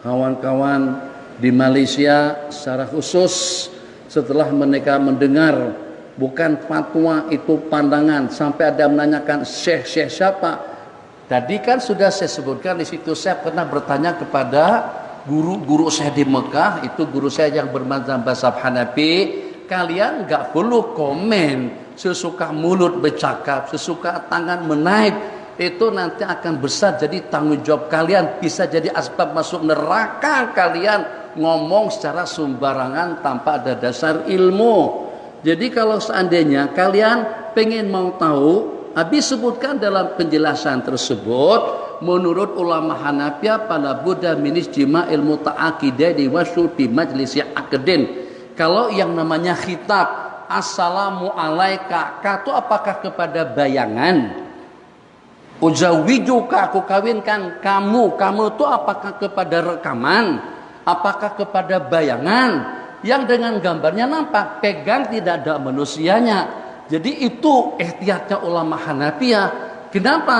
kawan-kawan di Malaysia secara khusus setelah mereka mendengar bukan fatwa itu pandangan, sampai ada menanyakan syekh siapa. Tadi kan sudah saya sebutkan di situ, saya pernah bertanya kepada guru saya di Mekah, itu guru saya yang bermazhab Hanafi, kalian nggak perlu komen, sesuka mulut bercakap, sesuka tangan menaik, itu nanti akan besar jadi tanggung jawab kalian, bisa jadi asbab masuk neraka kalian ngomong secara sembarangan tanpa ada dasar ilmu. Jadi kalau seandainya kalian pengen mau tahu, habis sebutkan dalam penjelasan tersebut, menurut ulama Hanafiyah pada Buddha minis jima ilmu ta'akidah di wasul di majlis akadin. Kalau yang namanya khitab assalamu alaika, itu apakah kepada bayangan? Uzawijuka, aku kawinkan kamu itu apakah kepada rekaman? Apakah kepada bayangan yang dengan gambarnya nampak, pegang tidak ada manusianya? Jadi itu ihtiyatnya ulama Hanafiyah. Kenapa?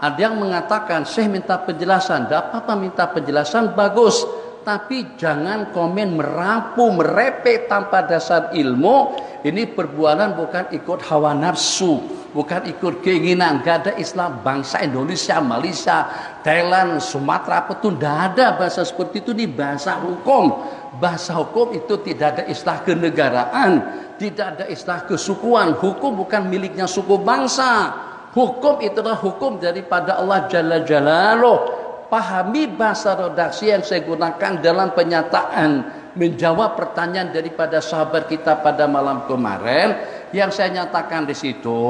Ada yang mengatakan, Syekh minta penjelasan, tidak apa-apa minta penjelasan, bagus. Tapi jangan komen merapu, merepek tanpa dasar ilmu. Ini perbuatan bukan ikut hawa nafsu, bukan ikut keinginan. Gak ada Islam bangsa Indonesia, Malaysia, Thailand, Sumatera, apa tuh tidak ada bahasa seperti itu. Di bahasa hukum. Bahasa hukum itu tidak ada istilah kenegaraan, tidak ada istilah kesukuan. Hukum bukan miliknya suku bangsa. Hukum itulah hukum daripada Allah Jalla Jalaluh. Pahami bahasa redaksi yang saya gunakan dalam penyataan menjawab pertanyaan daripada sahabat kita pada malam kemarin. Yang saya nyatakan di situ,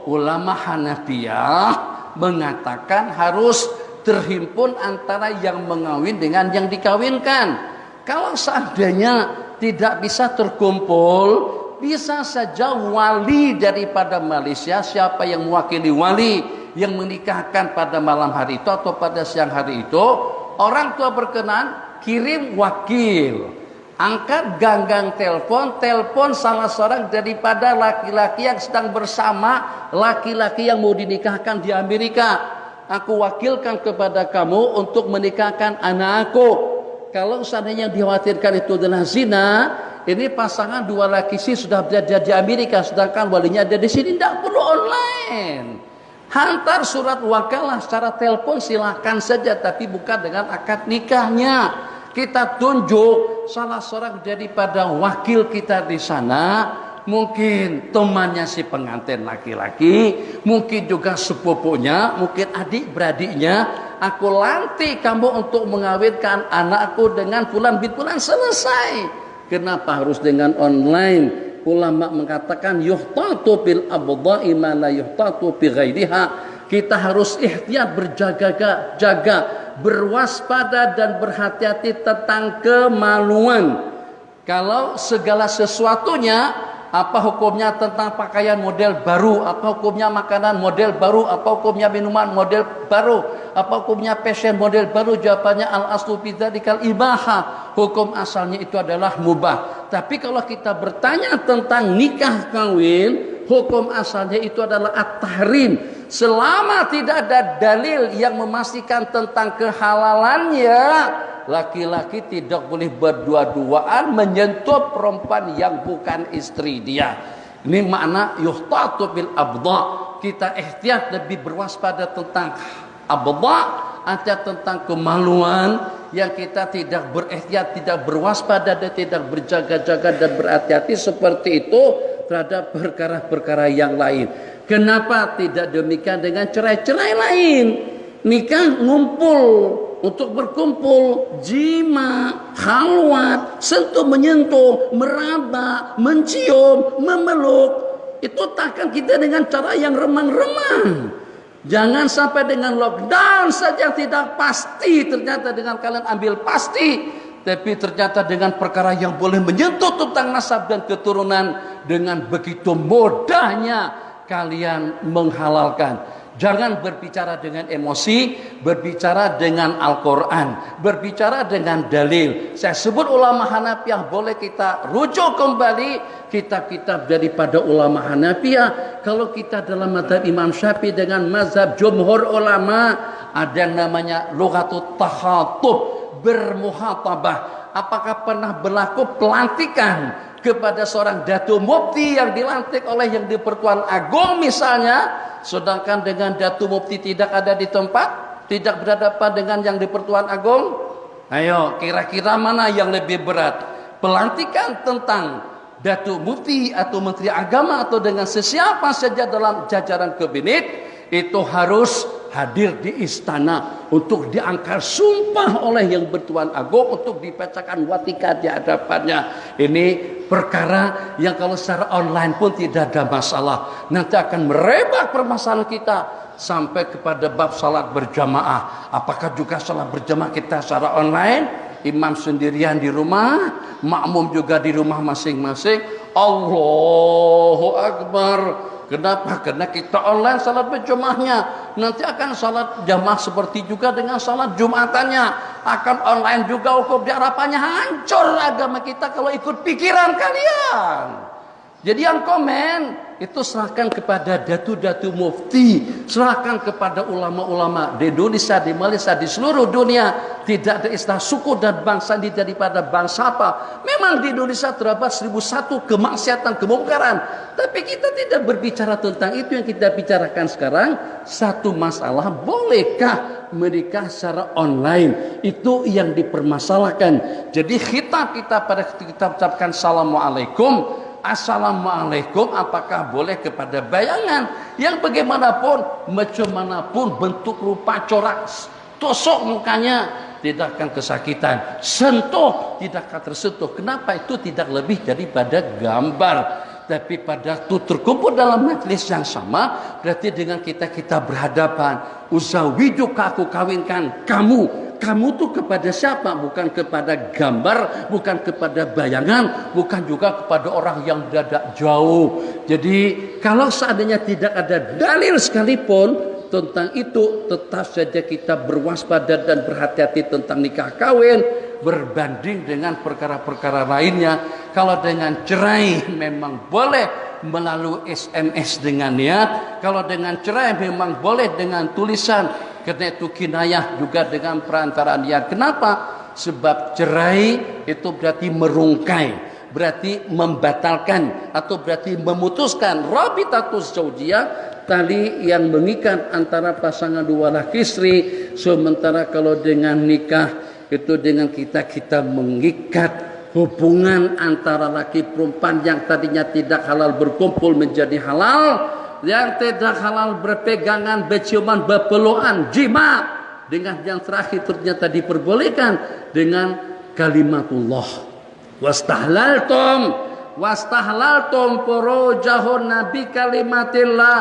ulama Hanafiyah mengatakan harus terhimpun antara yang mengawin dengan yang dikawinkan. Kalau seandainya tidak bisa terkumpul, bisa saja wali daripada Malaysia, siapa yang mewakili wali yang menikahkan pada malam hari itu atau pada siang hari itu, orang tua berkenan, kirim wakil, angkat ganggang telepon salah seorang daripada laki-laki yang sedang bersama laki-laki yang mau dinikahkan di Amerika. Aku wakilkan kepada kamu untuk menikahkan anak aku. Kalau seandainya dikhawatirkan itu adalah zina, ini pasangan dua laki sih sudah berada di Amerika, sedangkan walinya ada di sini, tidak perlu online. Hantar surat wakalah secara telepon silahkan saja, tapi bukan dengan akad nikahnya. Kita tunjuk salah seorang daripada wakil kita di sana, mungkin temannya si pengantin laki-laki, mungkin juga sepupunya, mungkin adik beradiknya. Aku lantik kamu untuk mengawinkan anakku dengan fulan bin fulan, selesai. Kenapa harus dengan online? Ulama mengatakan yuhtatu bil abdha'i ma la yuhtatu bi ghairiha. Kita harus ihtiyat, berjaga-jaga, berwaspada dan berhati-hati tentang kemaluan. Kalau segala sesuatunya, apa hukumnya tentang pakaian model baru, apa hukumnya makanan model baru, apa hukumnya minuman model baru, apa hukumnya fashion model baru, jawabannya al-aslu bidzadikal ibaha. Hukum asalnya itu adalah mubah. Tapi kalau kita bertanya tentang nikah kawin, hukum asalnya itu adalah at-tahrim. Selama tidak ada dalil yang memastikan tentang kehalalannya, laki-laki tidak boleh berdua-duaan menyentuh perempuan yang bukan istri dia. Ini makna yuhtatu bil abdha. Kita ihtiyat, lebih berwaspada tentang abdha, ada tentang kemaluan yang kita tidak berihtiyat, tidak berwaspada dan tidak berjaga-jaga dan berhati-hati seperti itu terhadap perkara-perkara yang lain. Kenapa tidak demikian dengan cerai-cerai lain? Nikah ngumpul, untuk berkumpul, jima, khalwat, sentuh menyentuh, meraba, mencium, memeluk. Itu takkan kita dengan cara yang remang-remang. Jangan sampai dengan lockdown saja tidak pasti, ternyata dengan kalian ambil pasti. Tapi ternyata dengan perkara yang boleh menyentuh tentang nasab dan keturunan, dengan begitu mudahnya kalian menghalalkan. Jangan berbicara dengan emosi, berbicara dengan Al-Quran, berbicara dengan dalil. Saya sebut ulama Hanafiyah, boleh kita rujuk kembali kitab-kitab daripada ulama Hanafiyah. Kalau kita dalam mazhab Imam Syafi'i dengan mazhab jumhur ulama, ada yang namanya lughatut takhatub. bermuhatabah? Apakah pernah berlaku pelantikan kepada seorang Datu Mufti yang dilantik oleh yang di Pertuan Agung misalnya, sedangkan dengan Datu Mufti tidak ada di tempat, tidak berhadapan dengan yang di Pertuan Agung? Ayo, kira-kira mana yang lebih berat? Pelantikan tentang Datu Mufti atau Menteri Agama atau dengan sesiapa saja dalam jajaran kabinet itu harus hadir di istana untuk diangkat sumpah oleh yang Bertuan Agung untuk dibacakan watika di hadapannya. Ini perkara yang kalau secara online pun tidak ada masalah. Nanti akan merebak permasalahan kita sampai kepada bab salat berjamaah. Apakah juga salat berjamaah kita secara online? Imam sendirian di rumah, makmum juga di rumah masing-masing. Allahu Akbar. Kenapa? Karena kita online salat berjamaahnya. Nanti akan salat jamaah seperti juga dengan salat Jumatannya. Akan online juga hukum diarapannya. Hancur agama kita kalau ikut pikiran kalian. Jadi yang komen itu serahkan kepada datu-datu mufti, serahkan kepada ulama-ulama di Indonesia, di Malaysia, di seluruh dunia. Tidak ada istilah suku dan bangsa ini daripada bangsa apa. Memang di Indonesia terdapat 1001 kemaksiatan, kemungkaran. Tapi kita tidak berbicara tentang itu. Yang kita bicarakan sekarang satu masalah, bolehkah menikah secara online? Itu yang dipermasalahkan. Jadi khitab kita pada kita ucapkan Assalamualaikum. Assalamualaikum, apakah boleh kepada bayangan yang bagaimanapun, macam manapun bentuk rupa corak, tosok mukanya, tidak akan kesakitan, sentuh tidak akan tersentuh. Kenapa? Itu tidak lebih daripada gambar. Tapi pada waktu terkumpul dalam majlis yang sama, berarti dengan kita berhadapan. Uzawijuka, aku kawinkan kamu. Kamu tuh kepada siapa? Bukan kepada gambar, bukan kepada bayangan, bukan juga kepada orang yang berada jauh. Jadi kalau seandainya tidak ada dalil sekalipun tentang itu, tetap saja kita berwaspada dan berhati-hati tentang nikah kawin berbanding dengan perkara-perkara lainnya. Kalau dengan cerai memang boleh melalui SMS dengan niat. Kalau dengan cerai memang boleh dengan tulisan. Karena itu kinayah juga dengan perantaraan niat. Kenapa? Sebab cerai itu berarti merungkai, berarti membatalkan atau berarti memutuskan rabitatus zaujiyah, tali yang mengikat antara pasangan dua laki istri. Sementara kalau dengan nikah itu dengan kita mengikat hubungan antara laki perempuan yang tadinya tidak halal berkumpul menjadi halal, yang tidak halal berpegangan, berciuman, berpelukan, jima, dengan yang terakhir ternyata diperbolehkan dengan kalimatullah. Wastahlaltum furujahun nabi kalimatillah.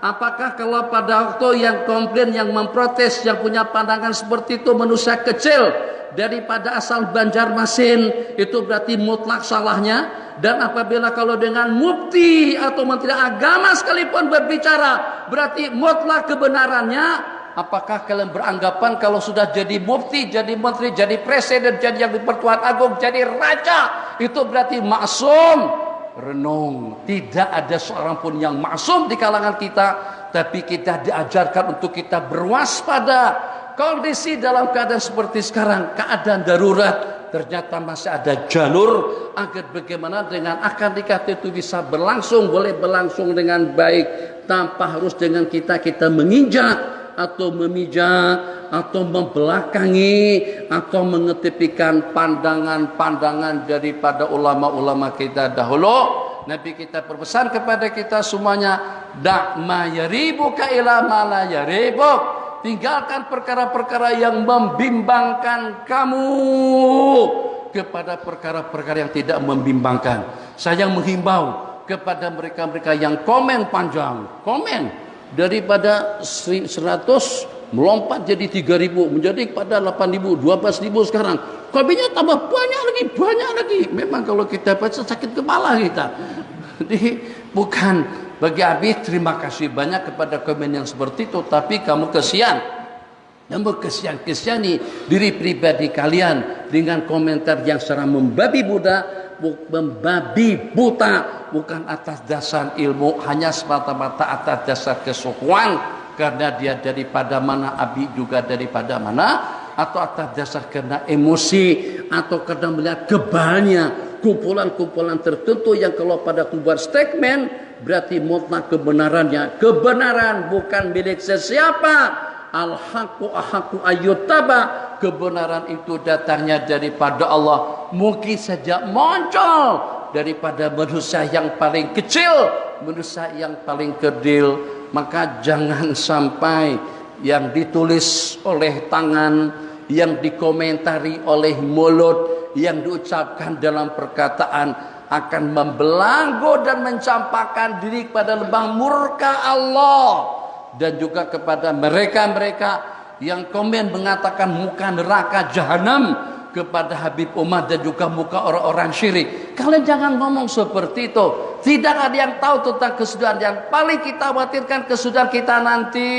Apakah kalau pada waktu yang komplain, yang memprotes, yang punya pandangan seperti itu manusia kecil daripada asal Banjarmasin, itu berarti mutlak salahnya. Dan apabila kalau dengan mufti atau menteri agama sekalipun berbicara, berarti mutlak kebenarannya. Apakah kalian beranggapan kalau sudah jadi mufti, jadi menteri, jadi presiden, jadi yang di Pertuan Agung, jadi raja, itu berarti maksum? Renung, tidak ada seorang pun yang maksum di kalangan kita. Tapi kita diajarkan untuk kita berwaspada. Kondisi dalam keadaan seperti sekarang, keadaan darurat, ternyata masih ada jalur agar bagaimana dengan akad nikah itu bisa berlangsung, boleh berlangsung dengan baik tanpa harus dengan kita menginjak atau memijak atau membelakangi atau mengetepikan pandangan-pandangan daripada ulama-ulama kita dahulu. Nabi kita berpesan kepada kita semuanya, dak ma yaribuka ila ma la yaribuk. Tinggalkan perkara-perkara yang membimbangkan kamu kepada perkara-perkara yang tidak membimbangkan. Saya menghimbau kepada mereka-mereka yang komen panjang, komen daripada 100 melompat jadi 3.000, menjadi pada 8.000, 12.000 sekarang. Komennya tambah banyak lagi. Memang kalau kita baca sakit kepala kita. Jadi bukan. Bagi Abi, terima kasih banyak kepada komen yang seperti itu. Tapi kamu kesian. Kamu kesian-kesiani diri pribadi kalian dengan komentar yang secara membabi buta. Bukan atas dasar ilmu, hanya semata-mata atas dasar kesukuan. Karena dia daripada mana, Abi juga daripada mana. atau atas dasar karena emosi atau karena melihat kebalnya kumpulan-kumpulan tertentu yang kalau pada buat statement berarti mutlak kebenarannya. Kebenaran bukan milik sesiapa. Al-haqqu ahaqqu ayyutaba. Kebenaran itu datangnya daripada Allah. Mungkin saja muncul daripada manusia yang paling kecil, manusia yang paling kerdil. Maka jangan sampai yang ditulis oleh tangan, yang dikomentari oleh mulut, yang diucapkan dalam perkataan akan membelenggu dan mencampakkan diri kepada lembah murka Allah. Dan juga kepada mereka-mereka yang komen mengatakan muka neraka jahanam kepada Habib Umar dan juga muka orang-orang syirik. Kalian jangan ngomong seperti itu. Tidak ada yang tahu tentang kesudahan. Yang paling kita khawatirkan kesudahan kita nanti.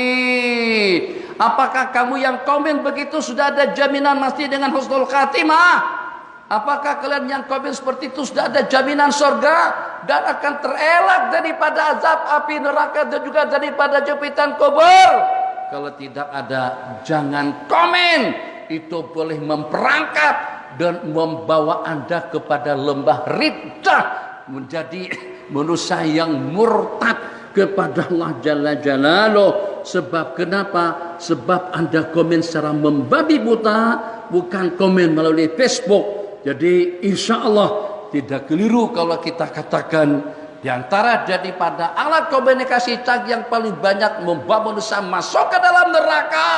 Apakah kamu yang komen begitu sudah ada jaminan mesti dengan husnul khatimah? Apakah kalian yang komen seperti itu sudah ada jaminan surga dan akan terelak daripada azab api neraka dan juga daripada jepitan kubur? Kalau tidak ada, jangan komen. Itu boleh memperangkap dan membawa Anda kepada lembah riddah, menjadi manusia yang murtad kepada Allah Jalla Jalaluh. Sebab kenapa? Sebab Anda komen secara membabi buta, bukan komen melalui Facebook. Jadi insya Allah tidak keliru kalau kita katakan di antara daripada alat komunikasi canggih yang paling banyak membawa manusia masuk ke dalam neraka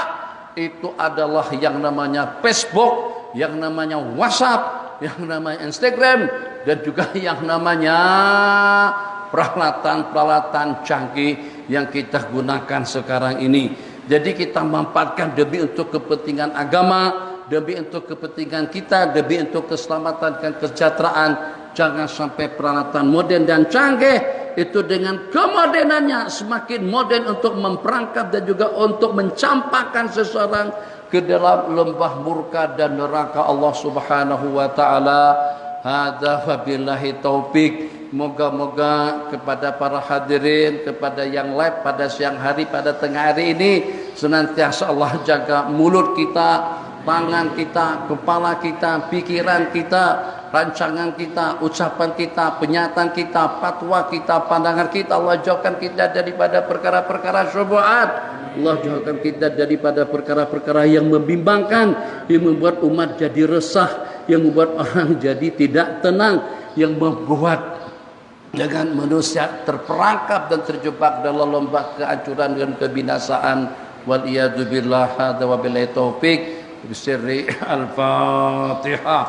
itu adalah yang namanya Facebook, yang namanya WhatsApp, yang namanya Instagram, dan juga yang namanya peralatan-peralatan canggih yang kita gunakan sekarang ini. Jadi kita manfaatkan demi untuk kepentingan agama, demi untuk kepentingan kita, demi untuk keselamatan dan kesejahteraan. Jangan sampai peralatan modern dan canggih itu dengan kemodernannya semakin modern untuk memperangkap dan juga untuk mencampakkan seseorang ke dalam lembah murka dan neraka Allah Subhanahu wa taala. Hadza wabillahi taufik. Moga-moga kepada para hadirin, kepada yang live pada siang hari, pada tengah hari ini senantiasa Allah jaga mulut kita, tangan kita, kepala kita, pikiran kita, rancangan kita, ucapan kita, penyataan kita, fatwa kita, pandangan kita. Allah jauhkan kita daripada perkara-perkara syubhat. Allah jauhkan kita daripada perkara-perkara yang membimbangkan, yang membuat umat jadi resah, yang membuat orang jadi tidak tenang, yang membuat dengan manusia terperangkap dan terjebak dalam lembah kehancuran dan kebinasaan. Wal iyadu billah. Hadza wabillahi taufik. Bisirri al-Fatihah.